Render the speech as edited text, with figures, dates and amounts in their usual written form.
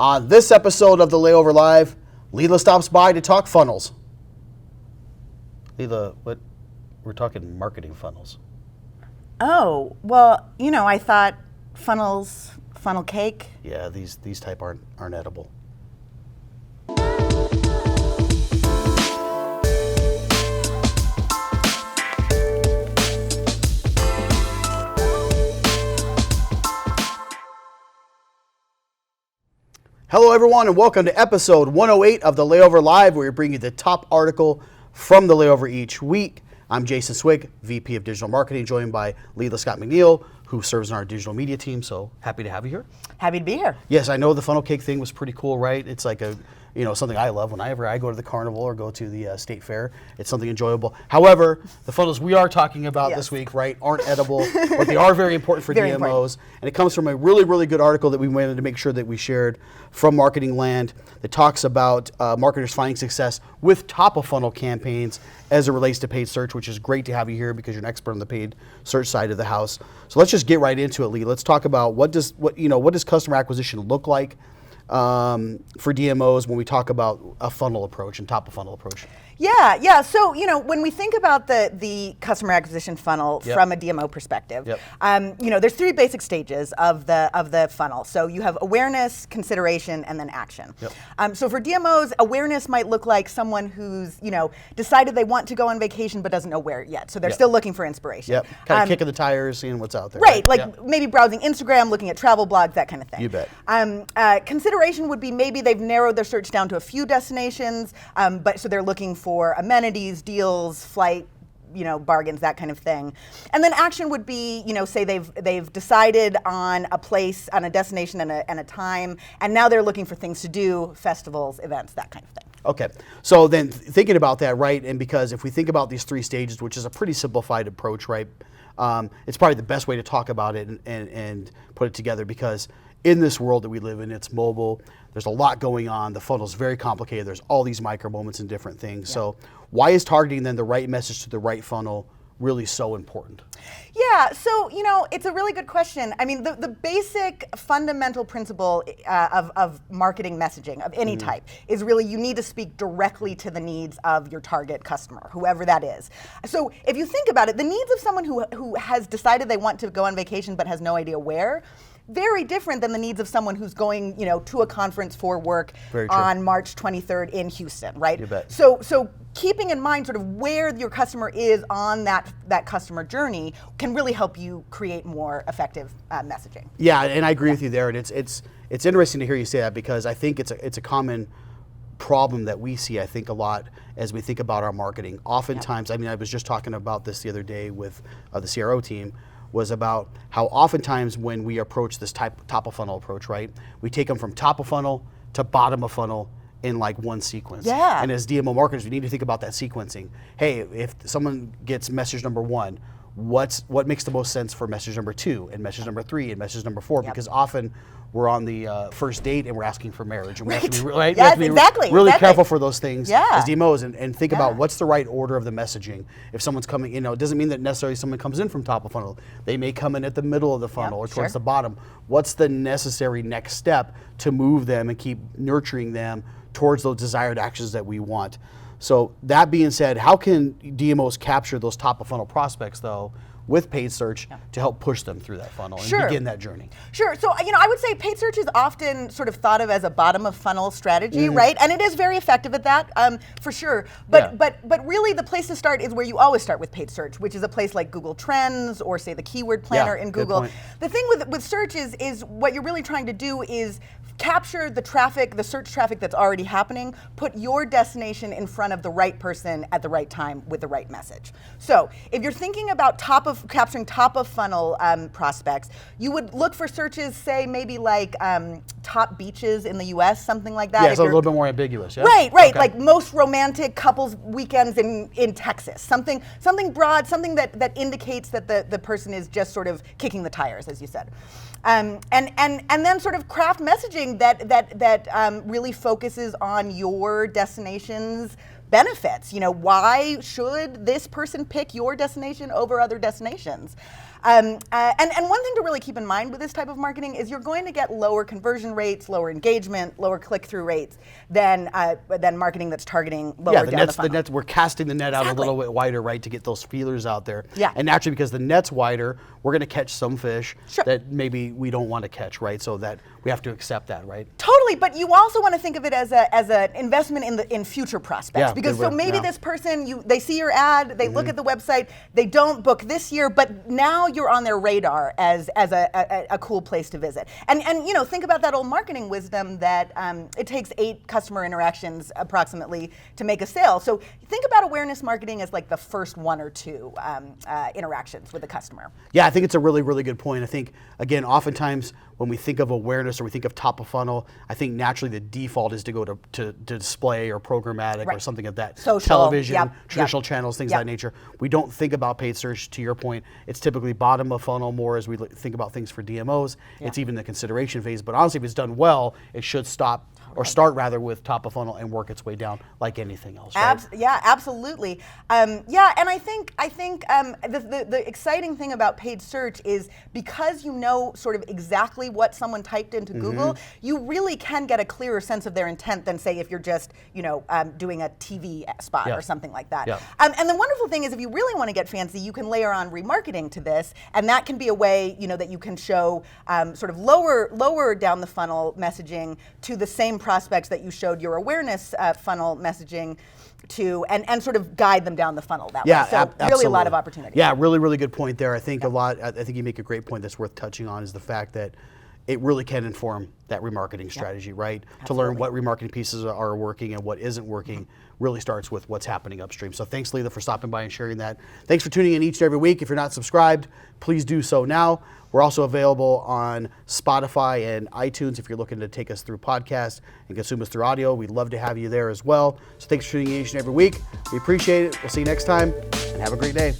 On this episode of the Layover Live, Lela stops by to talk funnels. Lela, what? We're talking marketing funnels. Oh, well, I thought funnels, funnel cake. Yeah, these type aren't edible. Hello, everyone, and welcome to episode 108 of the Layover Live, where we bring you the top article from the Layover each week. I'm Jason Swig, VP of Digital Marketing, joined by Lela Scott MacNeil, who serves in our digital media team. So happy to have you here. Happy to be here. Yes, I know the funnel cake thing was pretty cool, right? It's like something I love whenever I go to the carnival or go to the state fair. It's something enjoyable. However, the funnels we are talking about this week, right, aren't edible, but they are very important for very DMOs. Important. And it comes from a really, really good article that we wanted to make sure that we shared from Marketing Land that talks about marketers finding success with top-of-funnel campaigns as it relates to paid search, which is great to have you here because you're an expert on the paid search side of the house. So let's just get right into it, Lee. Let's talk about what does customer acquisition look like for DMOs when we talk about a funnel approach and top-of-funnel approach. Yeah. So, when we think about the customer acquisition funnel from a DMO perspective, there's three basic stages of the funnel. So you have awareness, consideration, and then action. So for DMOs, awareness might look like someone who's, decided they want to go on vacation but doesn't know where yet. So they're still looking for inspiration. Kind of kicking the tires, seeing what's out there. Right, maybe browsing Instagram, looking at travel blogs, that kind of thing. You bet. Consideration would be maybe they've narrowed their search down to a few destinations, but so they're looking for amenities, deals, flight, bargains, that kind of thing. And then action would be, say they've decided on a place, on a destination and a time, and now they're looking for things to do, festivals, events, that kind of thing. Okay, so then thinking about that, right, and because if we think about these three stages, which is a pretty simplified approach, right, it's probably the best way to talk about it and put it together, because in this world that we live in, it's mobile, there's a lot going on, the funnel's very complicated, there's all these micro moments and different things. So why is targeting then the right message to the right funnel really so important? Yeah, so it's a really good question. I mean, the basic fundamental principle of marketing messaging of any type is really you need to speak directly to the needs of your target customer, whoever that is. So if you think about it, the needs of someone who has decided they want to go on vacation but has no idea where, very different than the needs of someone who's going, to a conference for work on March 23rd in Houston, right? You bet. So keeping in mind sort of where your customer is on that customer journey can really help you create more effective messaging. Yeah, and I agree with you there, and it's interesting to hear you say that, because I think it's a common problem that we see, I think, a lot as we think about our marketing. Oftentimes, I was just talking about this the other day with the CRO team, was about how oftentimes when we approach this top of funnel approach, right, we take them from top of funnel to bottom of funnel in like one sequence. Yeah. And as DMO marketers, we need to think about that sequencing. Hey, if someone gets message number one, what makes the most sense for message number two and message number three and message number four? Because often we're on the first date and we're asking for marriage. And we have to be, right? Yes, we have to be exactly. really careful for those things Yeah. as DMOs and think about what's the right order of the messaging. If someone's coming, it doesn't mean that necessarily someone comes in from top of funnel. They may come in at the middle of the funnel or towards the bottom. What's the necessary next step to move them and keep nurturing them towards those desired actions that we want? So that being said, how can DMOs capture those top of funnel prospects though with paid search to help push them through that funnel and begin that journey? Sure. So, I would say paid search is often sort of thought of as a bottom of funnel strategy, right? And it is very effective at that, for sure. But really the place to start is where you always start with paid search, which is a place like Google Trends or say the keyword planner in Google. The thing with search is what you're really trying to do is capture the traffic, the search traffic that's already happening, put your destination in front of the right person at the right time with the right message. So if you're thinking about capturing top of funnel prospects, you would look for searches, say maybe like top beaches in the US, something like that. Yeah, it's a little bit more ambiguous, yeah? Right, okay. Like most romantic couples weekends in Texas. Something broad, something that indicates that the person is just sort of kicking the tires, as you said. And then sort of craft messaging that really focuses on your destination's benefits. Why should this person pick your destination over other destinations? And one thing to really keep in mind with this type of marketing is you're going to get lower conversion rates, lower engagement, lower click-through rates than marketing that's targeting lower down the funnel. We're casting the net out a little bit wider, right, to get those feelers out there. Yeah. And naturally, because the net's wider, we're going to catch some fish Sure. that maybe we don't want to catch, right? So that we have to accept that, right? Totally, but you also want to think of it as an investment in future prospects. Yeah, because so maybe yeah. this person, they see your ad, they look at the website, they don't book this year, but now you're on their radar as a cool place to visit. And think about that old marketing wisdom that it takes 8 customer interactions approximately to make a sale. So think about awareness marketing as like the first 1 or 2 interactions with the customer. Yeah, I think it's a really, really good point. I think, again, oftentimes when we think of awareness or we think of top of funnel, I think naturally the default is to go to display or programmatic or something of that. Social, television, traditional channels, things of that nature. We don't think about paid search, to your point. It's typically bottom of funnel more as we think about things for DMOs. Yeah. It's even the consideration phase. But honestly, if it's done well, it should stop or start rather with top of funnel and work its way down like anything else. Right? Yeah, absolutely. And I think the exciting thing about paid search is because you know sort of exactly what someone typed into Google, you really can get a clearer sense of their intent than say if you're just doing a TV spot or something like that. Yeah. And the wonderful thing is if you really want to get fancy, you can layer on remarketing to this, and that can be a way that you can show sort of lower down the funnel messaging to the same prospects that you showed your awareness funnel messaging to, and sort of guide them down the funnel that way. So absolutely. really a lot of opportunity. Yeah, really, really good point there. I think I think you make a great point that's worth touching on is the fact that it really can inform that remarketing strategy, right? Absolutely. To learn what remarketing pieces are working and what isn't working really starts with what's happening upstream. So thanks, Lela, for stopping by and sharing that. Thanks for tuning in each and every week. If you're not subscribed, please do so now. We're also available on Spotify and iTunes if you're looking to take us through podcasts and consume us through audio. We'd love to have you there as well. So thanks for tuning in each and every week. We appreciate it. We'll see you next time, and have a great day.